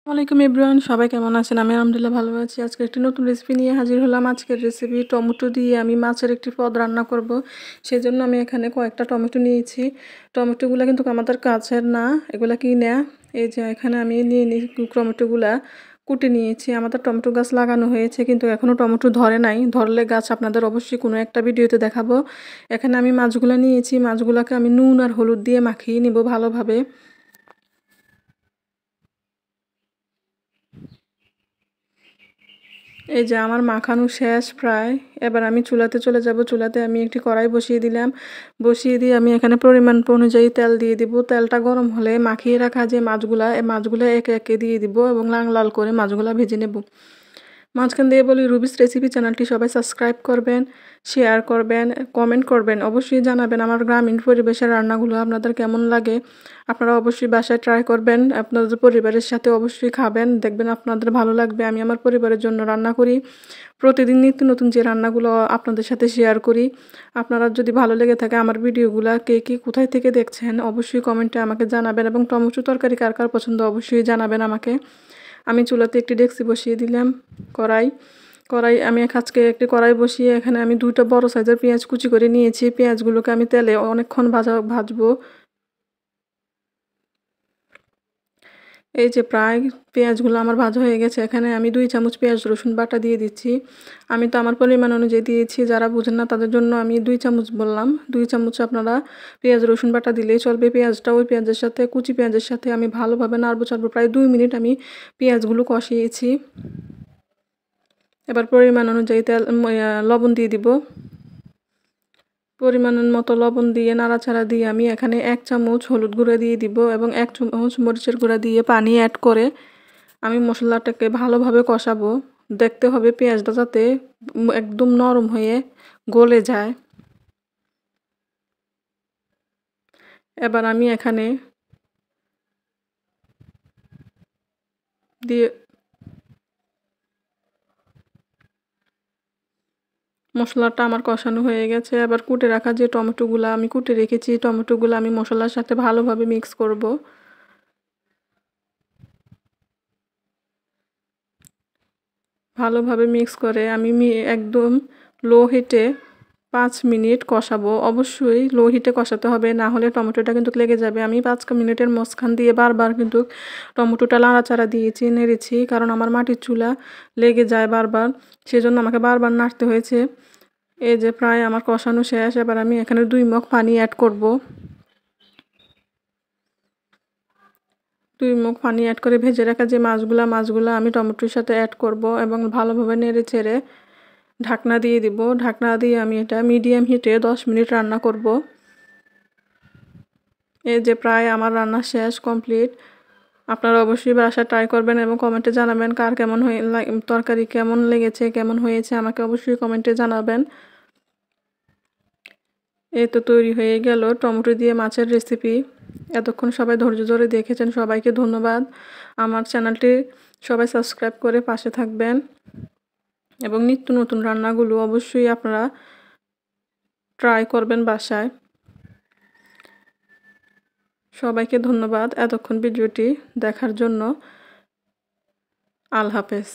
ওয়ালাইকুম এভরিওয়ান, সবাই কেমন আছেন? আমি আলহামদুলিল্লাহ ভালো আছি। আজকে একটি নতুন রেসিপি নিয়ে হাজির হলাম। আজকের রেসিপি টমেটো দিয়ে আমি মাছের একটি পদ রান্না করব। সেজন্য আমি এখানে কয়েকটা টমেটো নিয়েছি। টমেটোগুলো কিন্তু আমাদের কাছের না, এগুলা কিনা। এই যে এখানে আমি নিয়ে নিই টমেটোগুলা কুটে নিয়েছি। আমাদের টমেটো গাছ লাগানো হয়েছে কিন্তু এখনও টমেটো ধরে নাই। ধরলে গাছ আপনাদের অবশ্যই কোনো একটা ভিডিওতে দেখাবো। এখানে আমি মাছগুলো নিয়েছি, মাছগুলোকে আমি নুন আর হলুদ দিয়ে মাখিয়ে নিব ভালোভাবে। এই যে আমার মাখানো শেষ প্রায়। এবার আমি চুলাতে চলে যাব। চুলাতে আমি একটি কড়াই বসিয়ে দিলাম। বসিয়ে দিয়ে আমি এখানে পরিমাণ অনুযায়ী তেল দিয়ে দিব। তেলটা গরম হলে মাখিয়ে রাখা যে মাছগুলা, এই মাছগুলো একে একে দিয়ে দিব এবং লাল লাল করে মাছগুলা ভেজে নেব। মাঝখান দিয়ে বলি, রুবিস রেসিপি চ্যানেলটি সবাই সাবস্ক্রাইব করবেন, শেয়ার করবেন, কমেন্ট করবেন। অবশ্যই জানাবেন আমার গ্রামীণ পরিবেশের রান্নাগুলো আপনাদের কেমন লাগে। আপনারা অবশ্যই বাসায় ট্রাই করবেন, আপনাদের পরিবারের সাথে অবশ্যই খাবেন, দেখবেন আপনাদের ভালো লাগবে। আমি আমার পরিবারের জন্য রান্না করি, প্রতিদিন নিত্য নতুন যে রান্নাগুলো আপনাদের সাথে শেয়ার করি। আপনারা যদি ভালো লেগে থাকে আমার ভিডিওগুলো, কে কে কোথায় থেকে দেখছেন অবশ্যই কমেন্টে আমাকে জানাবেন, এবং টমেটো তরকারি কার কার পছন্দ অবশ্যই জানাবেন আমাকে। আমি চুলাতে একটি ডেকচি বসিয়ে দিলাম। কড়াই কড়াই আমি আজকে একটি কড়াই বসিয়ে এখানে আমি দুইটা বড় সাইজের পেঁয়াজ কুচি করে নিয়েছি। পেঁয়াজগুলোকে আমি তেলে অনেকক্ষণ ভাজবো। এই যে প্রায় পেঁয়াজগুলো আমার ভাজা হয়ে গেছে। এখানে আমি 2 চামচ পেঁয়াজ রসুন বাটা দিয়ে দিচ্ছি। আমি তো আমার পরিমাণ অনুযায়ী দিয়েছি, যারা বুঝেন না তাদের জন্য আমি 2 চামচ বললাম। 2 চামচ আপনারা পেঁয়াজ রসুন বাটা দিলেই চলবে। পেঁয়াজটা ওই পেঁয়াজের সাথে, কুচি পেঁয়াজের সাথে আমি ভালোভাবে নাড়বো চাড়বো। প্রায় 2 মিনিট আমি পেঁয়াজগুলো কষিয়েছি। এবার পরিমাণ অনুযায়ী লবণ দিয়ে দিব। পরিমাণ মতো লবণ দিয়ে নাড়াচাড়া দিয়ে আমি এখানে 1 চামচ হলুদ গুঁড়া দিয়ে দিব এবং 1 চামচ মরিচের গুঁড়া দিয়ে পানি অ্যাড করে আমি মশলাটাকে ভালোভাবে কষাবো। দেখতে হবে পেঁয়াজটা যাতে একদম নরম হয়ে গলে যায়। এবার আমি এখানে দিয়ে মশলাটা আমার কষানো হয়ে গেছে। এবার কুটে রাখা যে টমেটোগুলো আমি কুটে রেখেছি, টমেটোগুলো আমি মশলার সাথে ভালোভাবে মিক্স করব। ভালোভাবে মিক্স করে আমি একদম লো হিটে 5 মিনিট কষাবো। অবশ্যই লো হিটে কষাতে হবে, না হলে টমেটোটা কিন্তু লেগে যাবে। আমি 5 মিনিটের মাঝখান দিয়ে বারবার কিন্তু টমেটোটা নাড়াচাড়া দিয়েছি, নেড়েছি, কারণ আমার মাটির চুলা লেগে যায় বারবার, সেজন্য আমাকে বারবার নাড়তে হয়েছে। এই যে প্রায় আমার কষানো শেষ। এবার আমি এখানে 2 মগ পানি অ্যাড করব। 2 মগ পানি অ্যাড করে ভেজে রাখা যে মাছগুলা আমি টমেটোর সাথে অ্যাড করব এবং ভালোভাবে নেড়ে চেড়ে ঢাকনা দিয়ে দিব। ঢাকনা দিয়ে আমি এটা মিডিয়াম হিটে 10 মিনিট রান্না করব। এই যে প্রায় আমার রান্না শেষ, কমপ্লিট। আপনারা অবশ্যই বাসায় ট্রাই করবেন এবং কমেন্টে জানাবেন কার কেমন তরকারি কেমন লেগেছে, কেমন হয়েছে আমাকে অবশ্যই কমেন্টে জানাবেন। এই তো তৈরি হয়ে গেল টমেটো দিয়ে মাছের রেসিপি। এতক্ষণ সবাই ধৈর্য ধরে দেখেছেন, সবাইকে ধন্যবাদ। আমার চ্যানেলটি সবাই সাবস্ক্রাইব করে পাশে থাকবেন এবং নিত্য নতুন রান্নাগুলো অবশ্যই আপনারা ট্রাই করবেন বাসায়। সবাইকে ধন্যবাদ এতক্ষণ ভিডিওটি দেখার জন্য। আল্লাহ হাফেজ।